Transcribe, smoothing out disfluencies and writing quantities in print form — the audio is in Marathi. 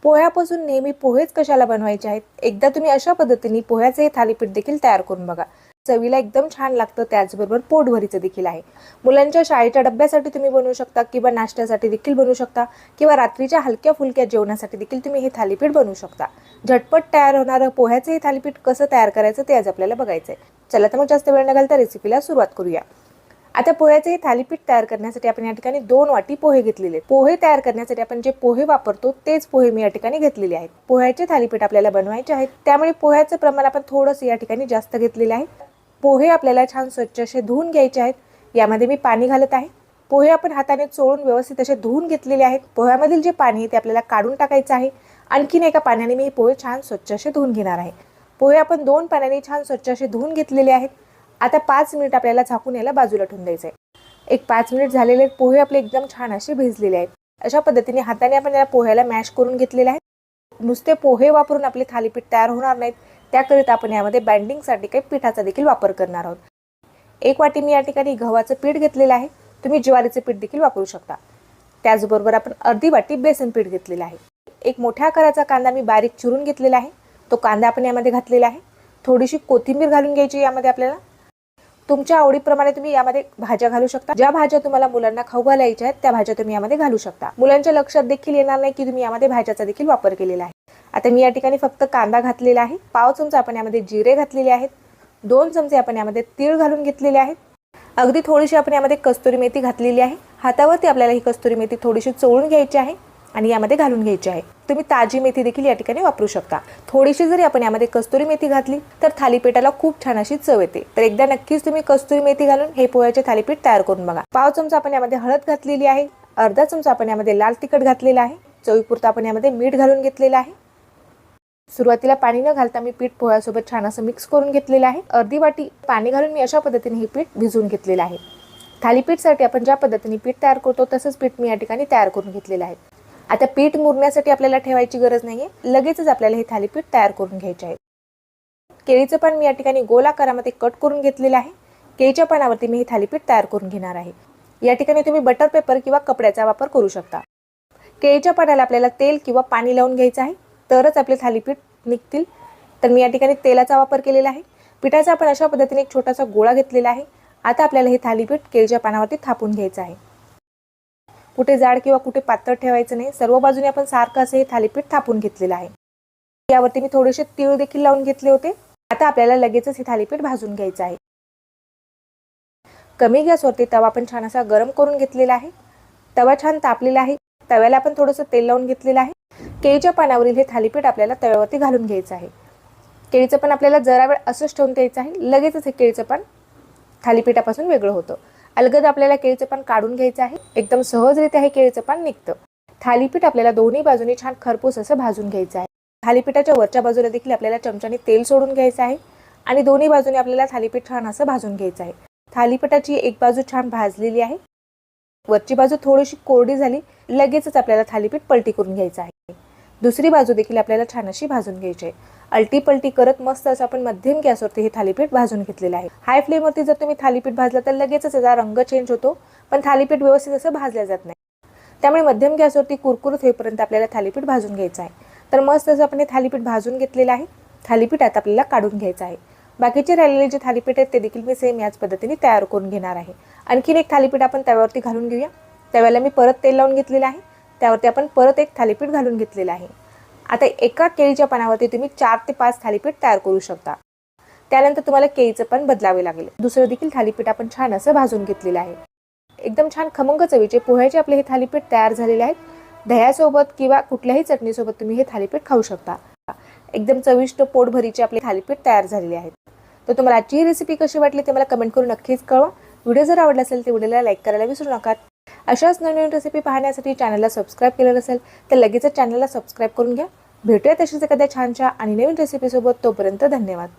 पोह्यापासून नेहमी पोहेच कशाला बनवायचे आहेत? एकदा तुम्ही अशा पद्धतीने पोह्याचे हे थालीपीठ देखील तयार करून बघा. चवीला एकदम छान लागतं, त्याचबरोबर पोटभरीचं देखील आहे. मुलांच्या शाळेच्या डब्यासाठी तुम्ही बनवू शकता किंवा नाश्त्यासाठी देखील बनवू शकता किंवा रात्रीच्या हलक्या फुलक्या जेवणासाठी देखील तुम्ही हे थालीपीठ बनवू शकता. झटपट तयार होणारं पोह्याचे हे थालीपीठ कसं तयार करायचं ते आज आपल्याला बघायचं आहे. चला तर मग जास्त वेळ न घालता रेसिपीला सुरुवात करूया. आता पोह्याचे हे थालीपीठ तयार करण्यासाठी आपण या ठिकाणी 2 वाटी पोहे घेतलेले आहेत. पोहे तयार करण्यासाठी आपण जे पोहे वापरतो तेच पोहे मी या ठिकाणी घेतलेले आहेत. पोह्याचे थालीपीठ आपल्याला बनवायचे आहेत, त्यामुळे पोह्याचं प्रमाण आपण थोडंसं या ठिकाणी जास्त घेतलेले आहे. पोहे आपल्याला छान स्वच्छ असे धुवून घ्यायचे आहेत. यामध्ये मी पाणी घालत आहे. पोहे आपण हाताने चोळून व्यवस्थित असे धुवून घेतलेले आहेत. पोह्यामधील जे पाणी आहे ते आपल्याला काढून टाकायचं आहे. आणखीन एका पाण्याने मी हे पोहे छान स्वच्छ असे धुवून घेणार आहे. पोहे आपण 2 पाण्याने छान स्वच्छ असे धुवून घेतलेले आहेत. आता 5 मिनिट आपल्याला झाकून याला बाजूला ठेवून द्यायचं आहे. 5 मिनिट झालेले पोहे आपले एकदम छान असे भिजलेले आहेत. अशा पद्धतीने हाताने आपण या पोह्याला मॅश करून घेतलेले आहे. नुसते पोहे वापरून आपले थालीपीठ तयार होणार नाहीत, त्याकरिता आपण यामध्ये बाइंडिंगसाठी काही पिठाचा देखील वापर करणार आहोत. 1 वाटी मी या ठिकाणी गव्हाचं पीठ घेतलेलं आहे. तुम्ही ज्वारीचे पीठ देखील वापरू शकता. त्याचबरोबर आपण अर्धी वाटी बेसन पीठ घेतलेलं आहे. 1 मोठ्या आकाराचा कांदा मी बारीक चिरून घेतलेला आहे. तो कांदा आपण यामध्ये घातलेला आहे. थोडीशी कोथिंबीर घालून घ्यायची यामध्ये आपल्याला. तुमच्या आवडीप्रमाणे तुम्ही यामध्ये भाज्या घालू शकता. ज्या भाज्या तुम्हाला मुलांना खाऊ घालायच्या आहेत त्या भाज्या तुम्ही यामध्ये घालू शकता. मुलांच्या लक्षात देखील येणार नाही की तुम्ही यामध्ये भाज्याचा देखील वापर केलेला आहे. आता मी या ठिकाणी फक्त कांदा घातलेला आहे. पाव चमचा आपण यामध्ये जिरे घातलेले आहेत. 2 चमचे आपण यामध्ये तीळ घालून घेतलेले आहेत. अगदी थोडीशी आपण यामध्ये कस्तुरी मेथी घातलेली आहे. हातावरती आपल्याला ही कस्तुरी मेथी थोडीशी चोळून घ्यायची आहे आणि यामध्ये घालून घ्यायची आहे. तुम्ही ताजी मेथी देखील या ठिकाणी वापरू शकता. थोडीशी जरी आपण यामध्ये कस्तुरी मेथी घातली तर थालीपीठाला खूप छान अशी चव येते. तर एकदा नक्कीच तुम्ही कस्तुरी मेथी घालून हे पोह्याचे थालीपीठ तयार करून बघा. पाव चमचा आपण यामध्ये हळद घातलेली आहे. अर्धा चमचा आपण यामध्ये लाल तिखट घातलेला आहे. चवीपुरतं आपण यामध्ये मीठ घालून घेतलेलं आहे. सुरुवातीला पाणी न घालता मी पीठ पोह्यासोबत छान असं मिक्स करून घेतलेलं आहे. अर्धी वाटी पाणी घालून मी अशा पद्धतीने हे पीठ भिजवून घेतलेलं आहे. थालीपीठसाठी आपण ज्या पद्धतीने पीठ तयार करतो तसंच पीठ मी या ठिकाणी तयार करून घेतलेलं आहे. आता पीठ मुरण्यासाठी आपल्याला ठेवायची गरज नाहीये, लगेचच आपल्याला हे थालीपीठ तयार करून घ्यायचे आहे. केळीचं पान मी या ठिकाणी गोल आकारामध्ये कट करून घेतलेलं आहे. केळीच्या पानावरती मी हे थालीपीठ तयार करून घेणार आहे. या ठिकाणी तुम्ही बटर पेपर किंवा कपड्याचा वापर करू शकता. केळीच्या पानाला आपल्याला तेल किंवा पाणी लावून घ्यायचं आहे, तरच आपले थालीपीठ निघतील. तर मी या ठिकाणी तेलाचा वापर केलेला आहे. पिठाचा आपण अशा पद्धतीने एक छोटासा गोळा घेतलेला आहे. आता आपल्याला हे थालीपीठ केळीच्या पानावरती थापून घ्यायचं आहे. कुठे जाड किंवा कुठे पातळ ठेवायचं नाही. सर्व बाजूने आपण सारखं असं हे थालीपीठ थापून घेतलेलं आहे. यावरती मी थोडेसे तीळ देखील लावून घेतले होते. आता आपल्याला लगेचच हे थालीपीठ भाजून घ्यायचं आहे. कमी गॅसवरती तवा आपण छान असा गरम करून घेतलेला आहे. तवा छान तापलेला आहे. तव्याला आपण थोडंसं तेल लावून घेतलेलं आहे. केळीच्या पानावरील हे थालीपीठ आपल्याला तव्यावरती घालून घ्यायचं आहे. केळीचं पान आपल्याला जरा वेळ असंच ठेवून द्यायचं आहे. लगेचच हे केळीचं पान थालीपीठापासून वेगळं होतं. अलगद आपल्याला केळीचं पान काढून घ्यायचं आहे. एकदम सहजरित्या हे केळीचं पान निघतं. थालीपीठ आपल्याला दोन्ही बाजूनी छान खरपूस असं भाजून घ्यायचं आहे. थालीपीठाच्या वरच्या बाजूला देखील आपल्याला चमच्याने तेल सोडून घ्यायचं आहे आणि दोन्ही बाजूने आपल्याला थालीपीठ छान असं भाजून घ्यायचं आहे. थालीपीठाची एक बाजू छान भाजलेली आहे. वरची बाजू थोडीशी कोरडी झाली, लगेचच आपल्याला थालीपीठ पलटी करून घ्यायचं आहे. दुसरी बाजू देखील आपल्याला छान अशी भाजून घ्यायची आहे. अलटी पलटी करत मस्त असं आपण मध्यम गॅसवरती हे थालीपीठ भाजून घेतलेलं आहे. हाय फ्लेमवरती जर तुम्ही थालीपीठ भाजलं तर लगेचच याचा रंग चेंज होतो, पण थालीपीठ व्यवस्थित असं भाजलं जात नाही. त्यामुळे मध्यम गॅसवरती कुरकुरीत होईपर्यंत आपल्याला थालीपीठ भाजून घ्यायचं आहे. तर मस्त असं आपण हे थालीपीठ भाजून घेतलेलं आहे. थालीपीठ आता आपल्याला काढून घ्यायचं आहे. बाकीचे राहिलेले जे थालीपीठ आहेत ते देखील मी सेम याच पद्धतीने तयार करून घेणार आहे. आणखीन एक थालीपीठ आपण तव्यावरती घालून घेऊया. तव्याला मी परत तेल लावून घेतलेलं आहे. त्यावरती आपण परत एक थालीपीठ घालून घेतलेलं आहे. आता एका केळीच्या पानावरती तुम्ही 4 ते 5 थालीपीठ तयार करू शकता. त्यानंतर तुम्हाला केळीचं पान बदलावे लागेल. दुसरं देखील थालीपीठ आपण छान असं भाजून घेतलेलं आहे. एकदम छान खमंग चवीचे पोह्याचे आपले हे थालीपीठ तयार झालेले आहेत. दह्यासोबत किंवा कुठल्याही चटणीसोबत तुम्ही हे थालीपीठ खाऊ शकता. एकदम चविष्ट पोटभरीचे आपले थालीपीठ तयार झालेले आहेत. तर तुम्हाला आजची ही रेसिपी कशी वाटली ते मला कमेंट करून नक्कीच कळवा. व्हिडिओ जर आवडला असेल तर व्हिडिओला लाईक करायला विसरू नका. अशाच नवीन रेसिपी पाहण्यासाठी चॅनलला सबस्क्राईब केलेलं असेल तर लगेचच चॅनलला सबस्क्राईब करून घ्या. भेटूया तशीच एखाद्या छानशा आणि नवीन रेसिपीसोबत. तोपर्यंत धन्यवाद.